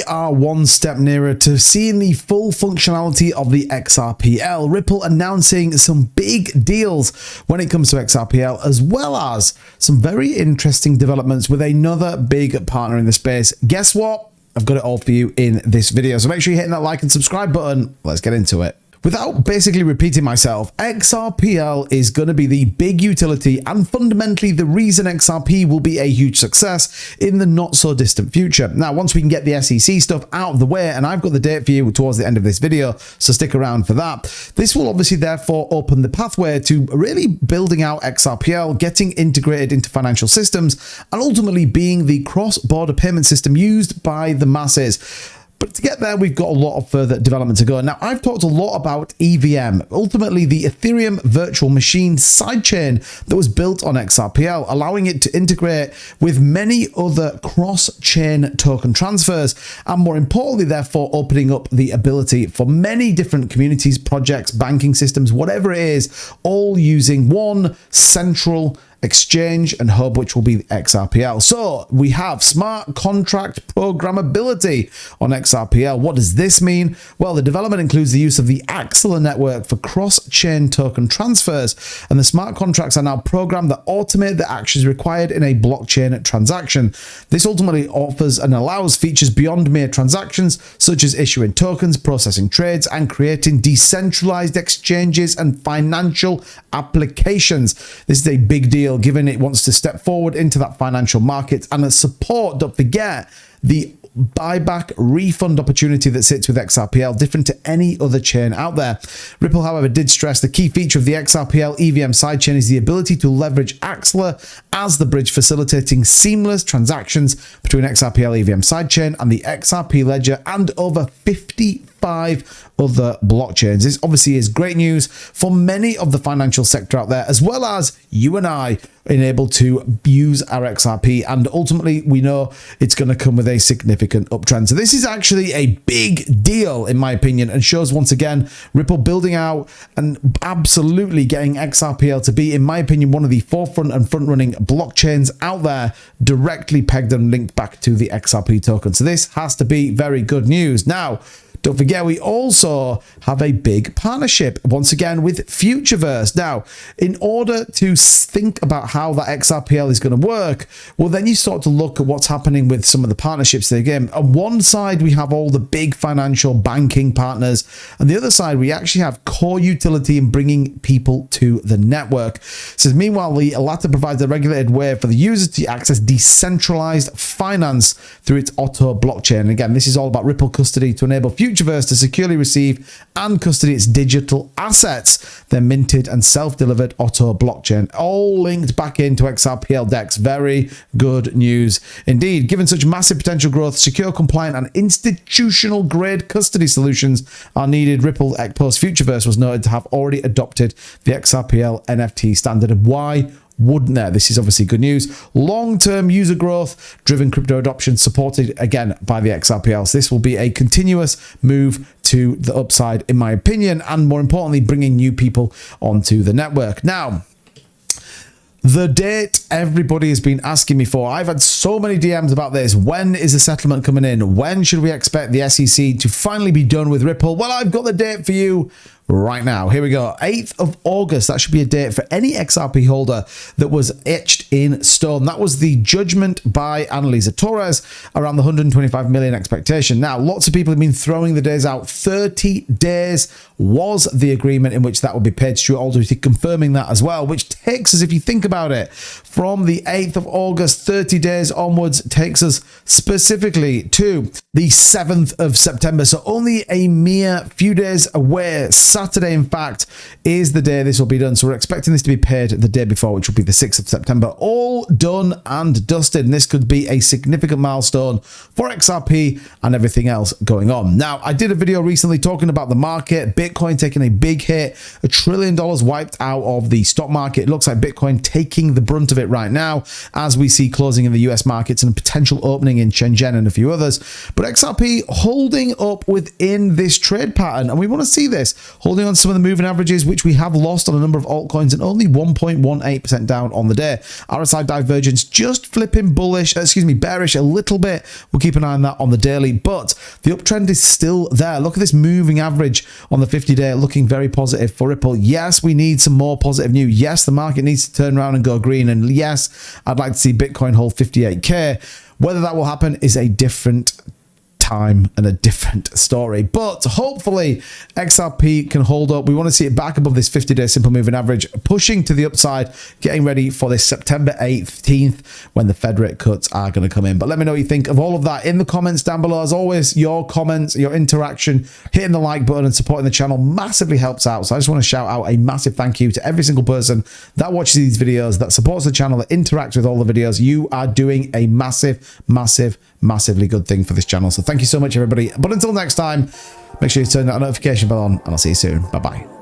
are one step nearer to seeing the full functionality of the XRPL. Ripple announcing some big deals when it comes to XRPL, as well as some very interesting developments with another big partner in the space. Guess what? I've got it all for you in this video. So make sure you're hitting that like and subscribe button. Let's get into it. Without basically repeating myself, XRPL is going to be the big utility and fundamentally the reason XRP will be a huge success in the not so distant future. Now, once we can get the SEC stuff out of the way, and I've got the date for you towards the end of this video, so stick around for that. This will obviously therefore open the pathway to really building out XRPL, getting integrated into financial systems, and ultimately being the cross-border payment system used by the masses. But to get there, we've got a lot of further development to go. Now, I've talked a lot about EVM, ultimately the Ethereum virtual machine sidechain that was built on XRPL, allowing it to integrate with many other cross-chain token transfers, and more importantly, therefore, opening up the ability for many different communities, projects, banking systems, whatever it is, all using one central exchange and hub, which will be XRPL. So we have smart contract programmability on XRPL. What does this mean? Well, the development includes the use of the Axeler network for cross-chain token transfers, and the smart contracts are now programmed that automate the actions required in a blockchain transaction. This ultimately offers and allows features beyond mere transactions, such as issuing tokens, processing trades, and creating decentralized exchanges and financial applications. This is a big deal, given it wants to step forward into that financial market and support, don't forget, the buyback refund opportunity that sits with XRPL, different to any other chain out there. Ripple, however, did stress the key feature of the XRPL EVM sidechain is the ability to leverage Axeler as the bridge, facilitating seamless transactions between XRPL EVM sidechain and the XRP ledger and over 55 other blockchains. This obviously is great news for many of the financial sector out there, as well as you and I enabled to use our XRP, and ultimately we know it's going to come with a significant uptrend. So this is actually a big deal in my opinion, and shows once again Ripple building out and absolutely getting XRPL to be, in my opinion, one of the forefront and front-running blockchains out there, directly pegged and linked back to the XRP token. So this has to be very good news. Now, don't forget, we also have a big partnership, once again, with Futureverse. Now, in order to think about how that XRPL is going to work, well, then you start to look at what's happening with some of the partnerships there. Again, on one side, we have all the big financial banking partners, and the other side, we actually have core utility in bringing people to the network. So meanwhile, the latter provides a regulated way for the user to access decentralized finance through its Auto blockchain. And again, this is all about Ripple custody to enable Futureverse to securely receive and custody its digital assets. They're minted and self-delivered Auto blockchain, all linked back into XRPL DEX. Very good news indeed. Given such massive potential growth, secure, compliant, and institutional grade custody solutions are needed. Ripple post Futureverse was noted to have already adopted the XRPL NFT standard. Why wouldn't there? This is obviously good news. Long-term user growth, driven crypto adoption, supported again by the XRPL. So this will be a continuous move to the upside, in my opinion, and more importantly, bringing new people onto the network. Now, the date everybody has been asking me for. I've had so many DMs about this. When is the settlement coming in? When should we expect the SEC to finally be done with Ripple? Well, I've got the date for you right now. Here we go. 8th of August. That should be a date for any XRP holder that was etched in stone. That was the judgment by Annalisa Torres around the 125 million expectation. Now, lots of people have been throwing the days out. 30 days was the agreement in which that would be paid. Stuart Alderete confirming that as well, which takes us, if you think about it, from the 8th of August, 30 days onwards, takes us specifically to the 7th of September. So only a mere few days away. Saturday, in fact, is the day this will be done. So we're expecting this to be paid the day before, which will be the 6th of September. All done and dusted. And this could be a significant milestone for XRP and everything else going on. Now, I did a video recently talking about the market, Bitcoin taking a big hit, $1 trillion wiped out of the stock market. It looks like Bitcoin taking the brunt of it right now, as we see closing in the US markets and a potential opening in Shenzhen and a few others. But But XRP holding up within this trade pattern, and we want to see this holding on to some of the moving averages, which we have lost on a number of altcoins, and only 1.18% down on the day. RSI divergence just flipping bearish a little bit. We'll keep an eye on that on the daily, but the uptrend is still there. Look at this moving average on the 50-day looking very positive for Ripple. Yes, we need some more positive news. Yes, the market needs to turn around and go green, and yes, I'd like to see Bitcoin hold 58k. Whether that will happen is a different time and a different story, but hopefully XRP can hold up. We want to see it back above this 50-day simple moving average, pushing to the upside, getting ready for this September 18th when the Fed rate cuts are going to come in. But let me know what you think of all of that in the comments down below. As always, your comments, your interaction, hitting the like button and supporting the channel massively helps out. So I just want to shout out a massive thank you to every single person that watches these videos, that supports the channel, that interacts with all the videos. You are doing a massively good thing for this channel. So thank you so much, everybody. But until next time, make sure you turn that notification bell on, and I'll see you soon. Bye-bye.